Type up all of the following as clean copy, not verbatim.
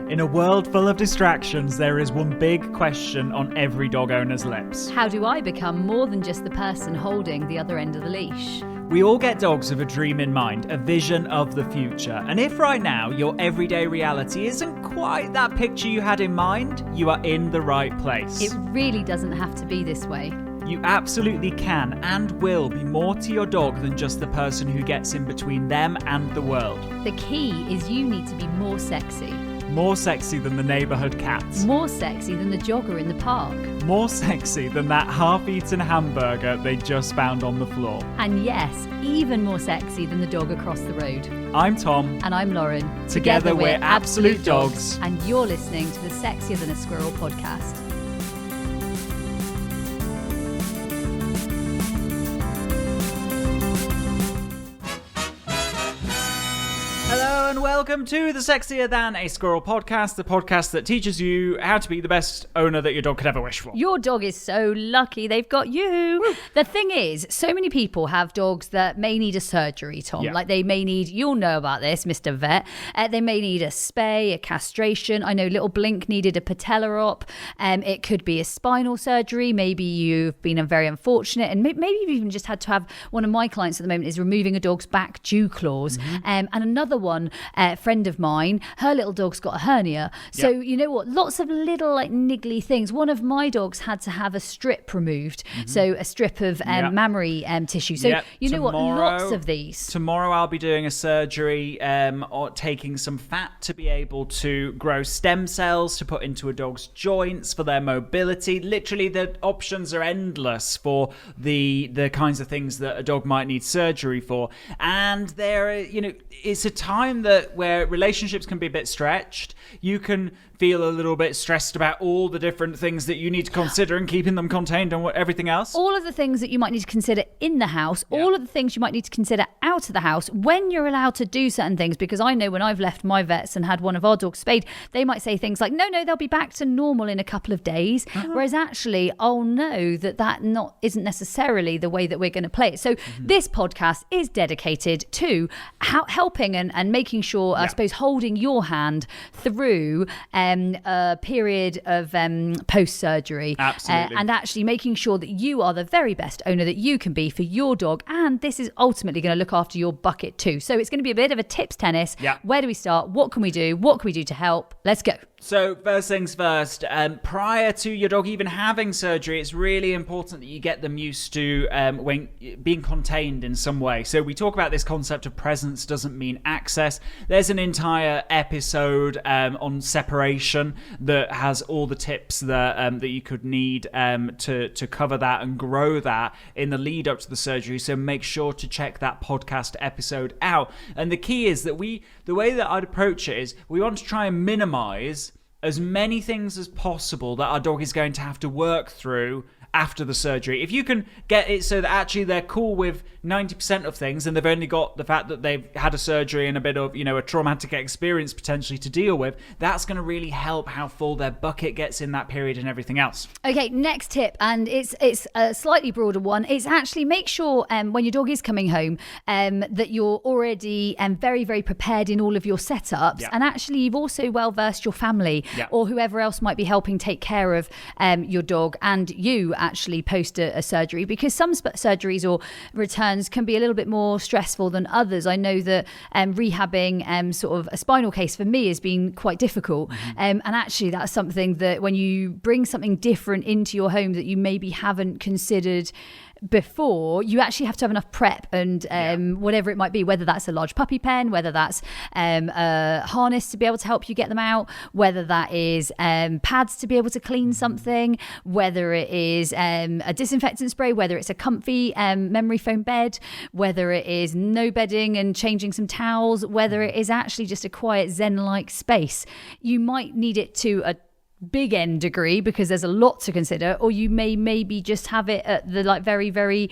In a world full of distractions, there is one big question on every dog owner's lips. How do I become more than just the person holding the other end of the leash? We all get dogs with a dream in mind, a vision of the future. And if right now your everyday reality isn't quite that picture you had in mind, you are in the right place. It really doesn't have to be this way. You absolutely can and will be more to your dog than just the person who gets in between them and the world. The key is you need to be more sexy. More sexy than the neighbourhood cat. More sexy than the jogger in the park. More sexy than that half-eaten hamburger they just found on the floor. And yes, even more sexy than the dog across the road. I'm Tom. And I'm Lauren. Together we're Absolute Dogs. And you're listening to the Sexier Than a Squirrel podcast. Hello and welcome to the Sexier Than a Squirrel podcast, the podcast that teaches you how to be the best owner that your dog could ever wish for. Your dog is so lucky they've got you. Woo. The thing is, so many people have dogs that may need a surgery, Tom. Yeah. Like they may need, you'll know about this, Mr. Vet. They may need a spay, a castration. I know little Blink needed a patella op. It could be a spinal surgery. Maybe you've been very unfortunate and maybe you've even just had to have, one of my clients at the moment is removing a dog's back dew claws. And another one, friend of mine, her little dog's got a hernia. So you know what? Lots of little like niggly things. One of my dogs had to have a strip removed. So a strip of mammary tissue. So you know what? Lots of these. Tomorrow I'll be doing a surgery or taking some fat to be able to grow stem cells to put into a dog's joints for their mobility. Literally the options are endless for the kinds of things that a dog might need surgery for. And there, it's a time where relationships can be a bit stretched. You can feel a little bit stressed about all the different things that you need to consider and keeping them contained and everything else. All of the things that you might need to consider in the house, all of the things you might need to consider out of the house when you're allowed to do certain things. Because I know when I've left my vets and had one of our dogs spayed, they might say things like, no, they'll be back to normal in a couple of days. Whereas actually, I'll know that isn't necessarily the way that we're going to play it. So this podcast is dedicated to helping and making sure, I suppose, holding your hand through a period of post-surgery. Absolutely. And actually making sure that you are the very best owner that you can be for your dog. And this is ultimately going to look after your bucket too. So it's going to be a bit of a tips tennis. Yeah. Where do we start? What can we do? What can we do to help? Let's go. So first things first, prior to your dog even having surgery, it's really important that you get them used to when being contained in some way. So we talk about this concept of presence doesn't mean access. There's an entire episode on separation that has all the tips that you could need to cover that and grow that in the lead up to the surgery. So make sure to check that podcast episode out. And the key is that the way that I'd approach it is we want to try and minimize as many things as possible that our dog is going to have to work through after the surgery. If you can get it so that actually they're cool with 90% of things and they've only got the fact that they've had a surgery and a bit of, a traumatic experience potentially to deal with, that's going to really help how full their bucket gets in that period and everything else. Okay, next tip, and it's a slightly broader one. It's actually make sure when your dog is coming home that you're already very, very prepared in all of your setups. And actually you've also well versed your family or whoever else might be helping take care of your dog and you actually post a surgery, because some surgeries or returns can be a little bit more stressful than others. I know that rehabbing sort of a spinal case for me has been quite difficult. And actually that's something that when you bring something different into your home that you maybe haven't considered before, you actually have to have enough prep and whatever it might be, whether that's a large puppy pen, whether that's a harness to be able to help you get them out, whether that is pads to be able to clean something, whether it is a disinfectant spray, whether it's a comfy memory foam bed, whether it is no bedding and changing some towels, whether it is actually just a quiet zen-like space. You might need it to a big end degree because there's a lot to consider, or you may maybe just have it at the like very, very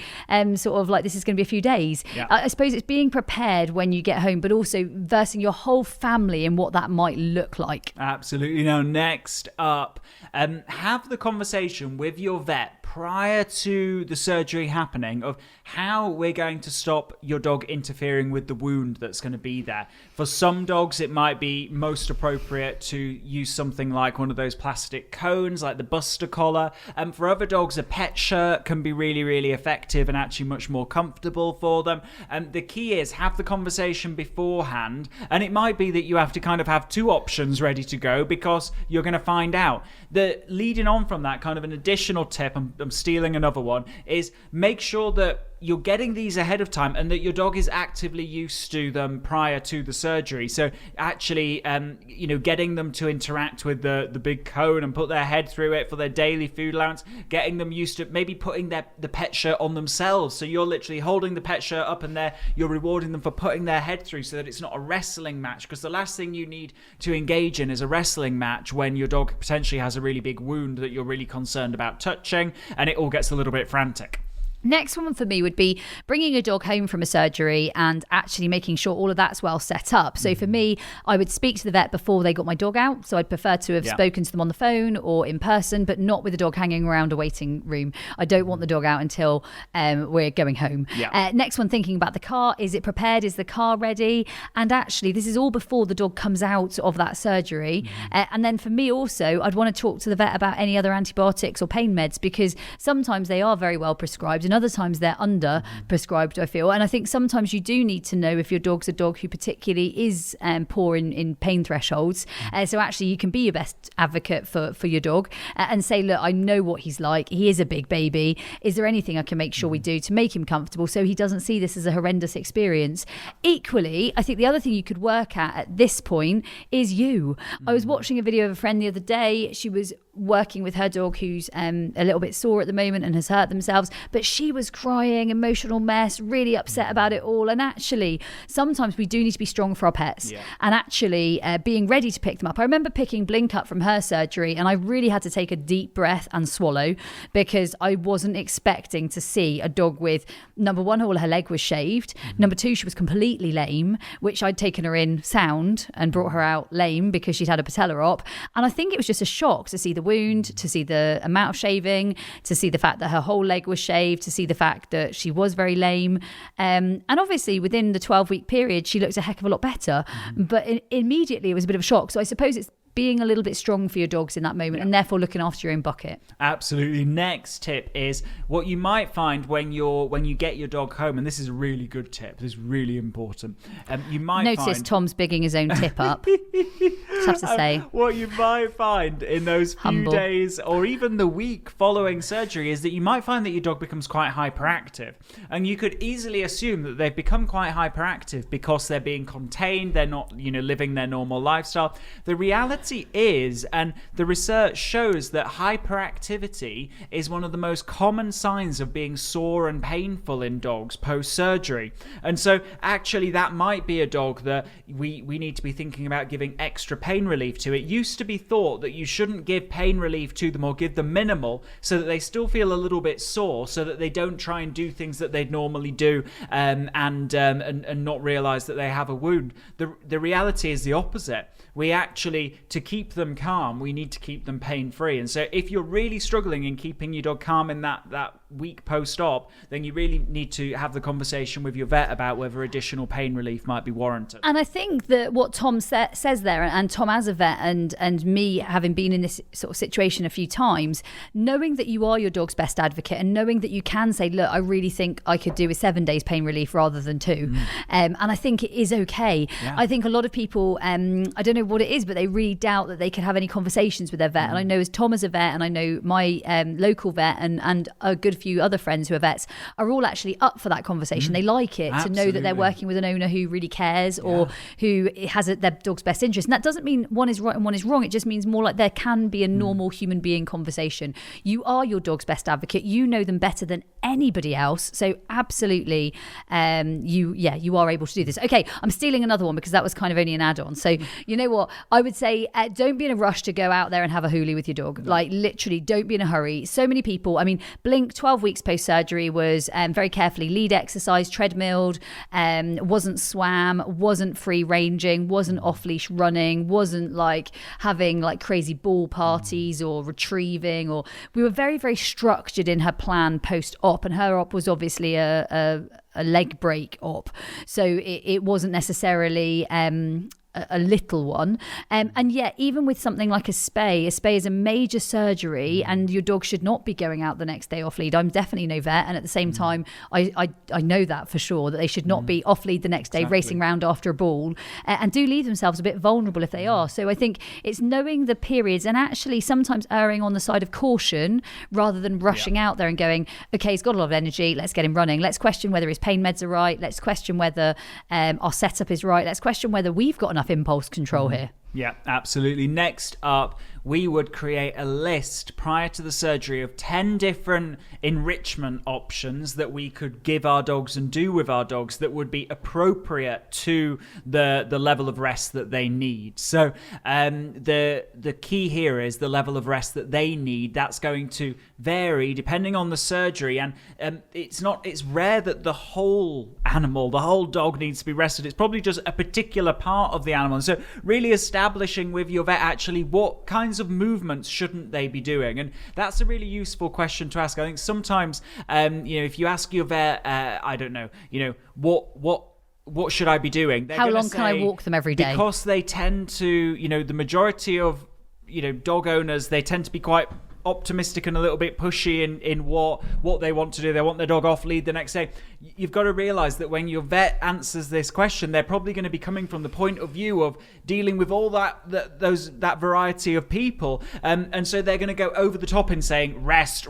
sort of like this is going to be a few days. I suppose it's being prepared when you get home, but also versing your whole family in what that might look like. Absolutely. Now, next up, have the conversation with your vet prior to the surgery happening of how we're going to stop your dog interfering with the wound that's going to be there. For some dogs, it might be most appropriate to use something like one of those plastic cones, like the Buster collar. For other dogs, a pet shirt can be really, really effective and actually much more comfortable for them. The key is have the conversation beforehand, and it might be that you have to kind of have two options ready to go because you're going to find out. Leading on from that, kind of an additional tip, I'm stealing another one, is make sure that you're getting these ahead of time and that your dog is actively used to them prior to the surgery. So actually, getting them to interact with the big cone and put their head through it for their daily food allowance, getting them used to maybe putting the pet shirt on themselves. So you're literally holding the pet shirt up and you're rewarding them for putting their head through so that it's not a wrestling match. Because the last thing you need to engage in is a wrestling match when your dog potentially has a really big wound that you're really concerned about touching and it all gets a little bit frantic. Next one for me would be bringing a dog home from a surgery and actually making sure all of that's well set up. So for me, I would speak to the vet before they got my dog out. So I'd prefer to have spoken to them on the phone or in person, but not with the dog hanging around a waiting room. I don't want the dog out until we're going home. Next one, thinking about the car. Is it prepared? Is the car ready? And actually, this is all before the dog comes out of that surgery. And then for me also, I'd want to talk to the vet about any other antibiotics or pain meds, because sometimes they are very well prescribed and other times they're under prescribed, I feel. And I think sometimes you do need to know if your dog's a dog who particularly is poor in pain thresholds. So actually you can be your best advocate for your dog and say, look, I know what he's like. He is a big baby. Is there anything I can make sure we do to make him comfortable so he doesn't see this as a horrendous experience? Equally, I think the other thing you could work at this point is you. I was watching a video of a friend the other day. She was working with her dog who's a little bit sore at the moment and has hurt themselves, but she was crying, emotional mess, really upset about it all. And actually sometimes we do need to be strong for our pets, and actually being ready to pick them up. I remember picking Blink up from her surgery and I really had to take a deep breath and swallow, because I wasn't expecting to see a dog with, number one, all her leg was shaved, number two, she was completely lame, which I'd taken her in sound and brought her out lame because she'd had a patella op. And I think it was just a shock to see the wound, to see the amount of shaving, to see the fact that her whole leg was shaved, to see the fact that she was very lame. And obviously within the 12-week period, she looked a heck of a lot better. But immediately it was a bit of a shock. So I suppose it's being a little bit strong for your dogs in that moment, and therefore looking after your own bucket. Absolutely. Next tip is what you might find when you get your dog home, and this is a really good tip. This is really important. You might notice Tom's bigging his own tip up. Just have to say, what you might find in those few days or even the week following surgery is that you might find that your dog becomes quite hyperactive, and you could easily assume that they've become quite hyperactive because they're being contained. They're not, living their normal lifestyle. The reality is, and the research shows, that hyperactivity is one of the most common signs of being sore and painful in dogs post-surgery. And so actually that might be a dog that we need to be thinking about giving extra pain relief to. It used to be thought that you shouldn't give pain relief to them or give them minimal so that they still feel a little bit sore, so that they don't try and do things that they'd normally do and not realize that they have a wound. The reality is the opposite. We actually, to keep them calm, we need to keep them pain-free. And so if you're really struggling in keeping your dog calm in that week post-op, then you really need to have the conversation with your vet about whether additional pain relief might be warranted. And I think that what Tom says there, and Tom as a vet and me having been in this sort of situation a few times, knowing that you are your dog's best advocate and knowing that you can say, look, I really think I could do with 7 days pain relief rather than 2. And I think it is okay. I think a lot of people, I don't know what it is, but they really doubt that they could have any conversations with their vet. And I know as Tom as a vet, and I know my local vet and a good few other friends who are vets are all actually up for that conversation. They like it to know that they're working with an owner who really cares or who has their dog's best interest. And that doesn't mean one is right and one is wrong. It just means more like there can be a normal human being conversation. You are your dog's best advocate. You know them better than anybody else. So absolutely, you are able to do this. Okay, I'm stealing another one because that was kind of only an add-on. So you know what? I would say don't be in a rush to go out there and have a hoolie with your dog. Like literally, don't be in a hurry. So many people, I mean, Blink 12 weeks post-surgery was very carefully lead exercise, treadmilled, wasn't swam, wasn't free ranging, wasn't off-leash running, wasn't like having like crazy ball parties or retrieving, or we were very, very structured in her plan post-op, and her op was obviously a leg break op. So it wasn't necessarily a little one, and yet even with something like a spay is a major surgery, and your dog should not be going out the next day off lead. I'm definitely no vet, and at the same time I know that for sure, that they should not be off lead the next day racing around after a ball, and do leave themselves a bit vulnerable if they are. So I think it's knowing the periods and actually sometimes erring on the side of caution rather than rushing out there and going, okay, he's got a lot of energy, let's get him running, let's question whether his pain meds are right, let's question whether our setup is right, let's question whether we've got enough impulse control here. Yeah, absolutely. Next up, we would create a list prior to the surgery of 10 different enrichment options that we could give our dogs and do with our dogs that would be appropriate to the level of rest that they need. So the key here is the level of rest that they need. That's going to vary depending on the surgery, and it's rare that the whole animal, the whole dog needs to be rested. It's probably just a particular part of the animal. And so really establishing with your vet actually what kinds of movements shouldn't they be doing, and that's a really useful question to ask. I think sometimes if you ask your vet I don't know, what should I be doing, how long can I walk them every day, because they tend to, the majority of dog owners, they tend to be quite optimistic and a little bit pushy in what they want to do. They want their dog off lead the next day. You've got to realize that when your vet answers this question, they're probably going to be coming from the point of view of dealing with all that variety of people, and so they're going to go over the top in saying rest,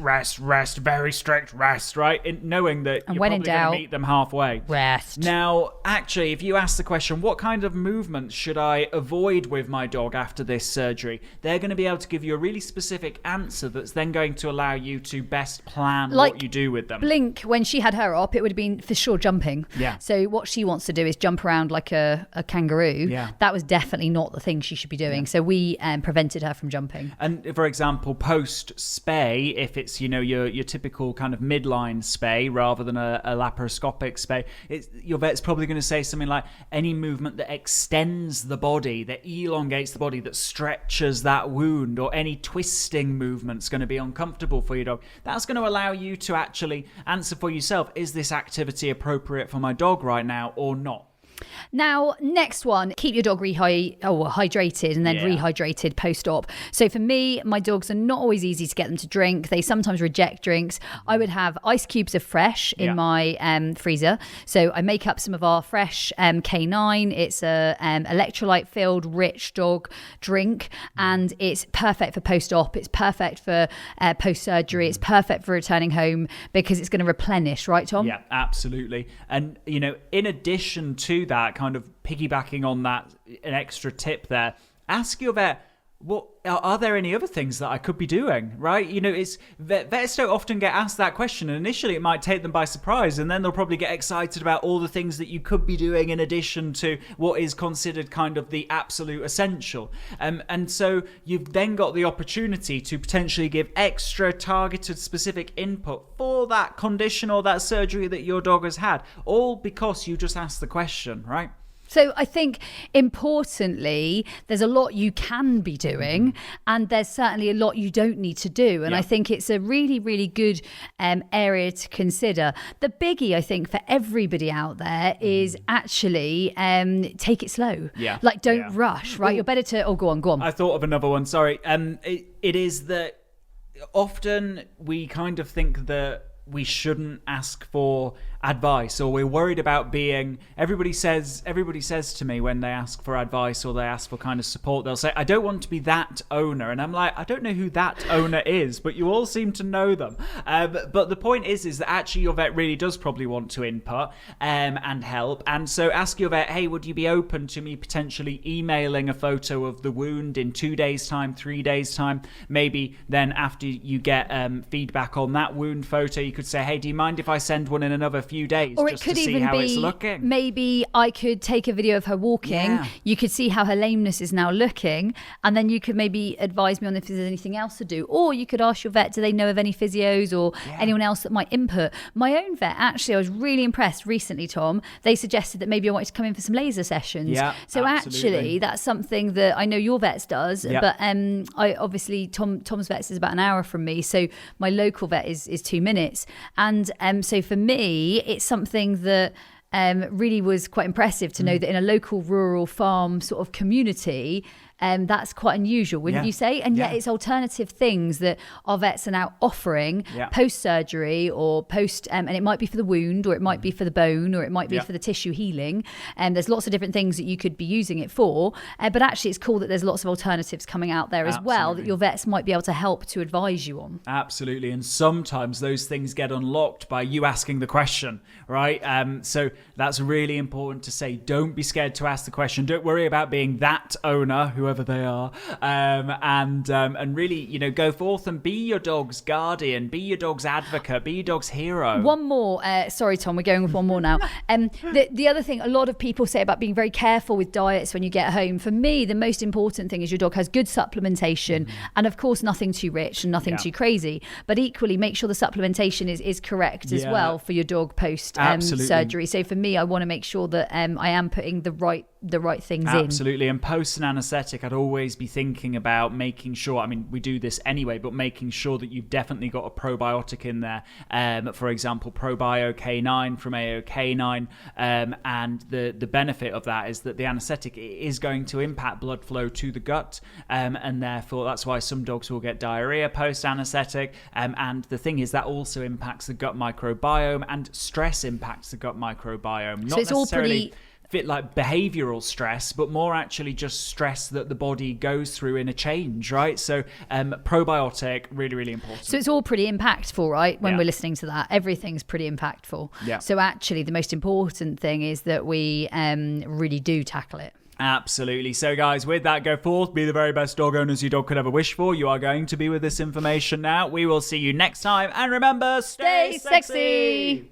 very strict rest, right? Knowing that you're probably going to meet them halfway. Rest. Now, actually, if you ask the question, what kind of movements should I avoid with my dog after this surgery, they're going to be able to give you a really specific answer that's then going to allow you to best plan what you do with them. Blink, when she had her op, it would have been for sure jumping. Yeah. So what she wants to do is jump around like a kangaroo. Yeah. That was definitely not the thing she should be doing. Yeah. So we prevented her from jumping. And for example, post spay, if it's your typical kind of midline spay rather than a laparoscopic spay, your vet's probably going to say something like any movement that extends the body, that elongates the body, that stretches that wound, or any twisting movement's going to be uncomfortable for your dog. That's going to allow you to actually answer for yourself, is this activity appropriate for my dog right now or not? Now, next one, keep your dog hydrated and then rehydrated post-op. So for me, my dogs are not always easy to get them to drink. They sometimes reject drinks. I would have ice cubes of Fresh in my freezer. So I make up some of our Fresh K9. It's a electrolyte-filled, rich dog drink, and it's perfect for post-op. It's perfect for post-surgery. It's perfect for returning home because it's going to replenish, right, Tom? Yeah, absolutely. And, in addition to that, kind of piggybacking on that, an extra tip there, ask your vet, what are there any other things that I could be doing, right? It's vets don't often get asked that question, and initially it might take them by surprise, and then they'll probably get excited about all the things that you could be doing in addition to what is considered kind of the absolute essential. And so you've then got the opportunity to potentially give extra targeted specific input for that condition or that surgery that your dog has had, all because you just asked the question, right? So I think importantly, there's a lot you can be doing, and there's certainly a lot you don't need to do. And I think it's a really, really good area to consider. The biggie, I think, for everybody out there is actually take it slow. Yeah. Like don't rush, right? You're better to, go on. I thought of another one, sorry. It is that often we kind of think that we shouldn't ask for advice, or we're worried about being, everybody says to me when they ask for advice or they ask for kind of support, they'll say, I don't want to be that owner. And I'm like, I don't know who that owner is, but you all seem to know them. But the point is that actually your vet really does probably want to input and help. And so ask your vet, hey, would you be open to me potentially emailing a photo of the wound in 2 days time, 3 days time? Maybe then after you get feedback on that wound photo, you could say, hey, do you mind if I send one in another few days or just it could to see even how be it's looking. maybe I could take a video of her walking. Yeah. You could see how her lameness is now looking, and then you could maybe advise me on if there's anything else to do. Or you could ask your vet, do they know of any physios or anyone else that might input? My own vet, actually, I was really impressed recently, Tom. They suggested that maybe I wanted to come in for some laser sessions. Yeah, so absolutely. actually, that's something that I know your vet's does, but I obviously Tom's vet's is about an hour from me, so my local vet is 2 minutes, and so for me, it's something that really was quite impressive to know that in a local rural farm sort of community, that's quite unusual, wouldn't you say? And yet it's alternative things that our vets are now offering post-surgery or post, and it might be for the wound, or it might be for the bone, or it might be for the tissue healing. And there's lots of different things that you could be using it for. But actually, it's cool that there's lots of alternatives coming out there as well that your vets might be able to help to advise you on. Absolutely. And sometimes those things get unlocked by you asking the question, right? So that's really important to say. Don't be scared to ask the question. Don't worry about being that owner, whoever they are, and really, you know, go forth and be your dog's guardian, be your dog's advocate, be your dog's hero. One more, sorry Tom, we're going with one more now. The other thing a lot of people say about being very careful with diets when you get home, for me the most important thing is your dog has good supplementation, and of course nothing too rich and nothing too crazy, but equally make sure the supplementation is correct as well for your dog post surgery. So for me, I want to make sure that I am putting the right things in. Absolutely. And post an anesthetic, I'd always be thinking about making sure, I mean, we do this anyway, but making sure that you've definitely got a probiotic in there. For example, Probio K9 from AO K9. And the benefit of that is that the anesthetic is going to impact blood flow to the gut. And therefore, that's why some dogs will get diarrhea post anesthetic. And the thing is that also impacts the gut microbiome, and stress impacts the gut microbiome. Not so it's necessarily all pretty fit like behavioral stress, but more actually just stress that the body goes through in a change, right? So probiotic, really, really important. So it's all pretty impactful, right? When we're listening to that, everything's pretty impactful. Yeah. So actually the most important thing is that we really do tackle it. Absolutely. So guys, with that, go forth, be the very best dog owners your dog could ever wish for. You are going to be with this information now. We will see you next time. And remember, stay sexy.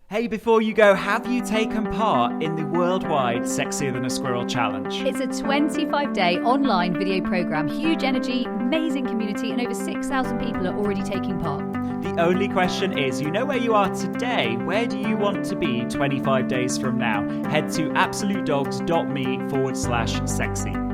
Hey, before you go, have you taken part in the worldwide Sexier Than a Squirrel Challenge? It's a 25-day online video program, huge energy, amazing community, and over 6,000 people are already taking part. The only question is, you know where you are today, where do you want to be 25 days from now? Head to absolutedogs.me/sexy.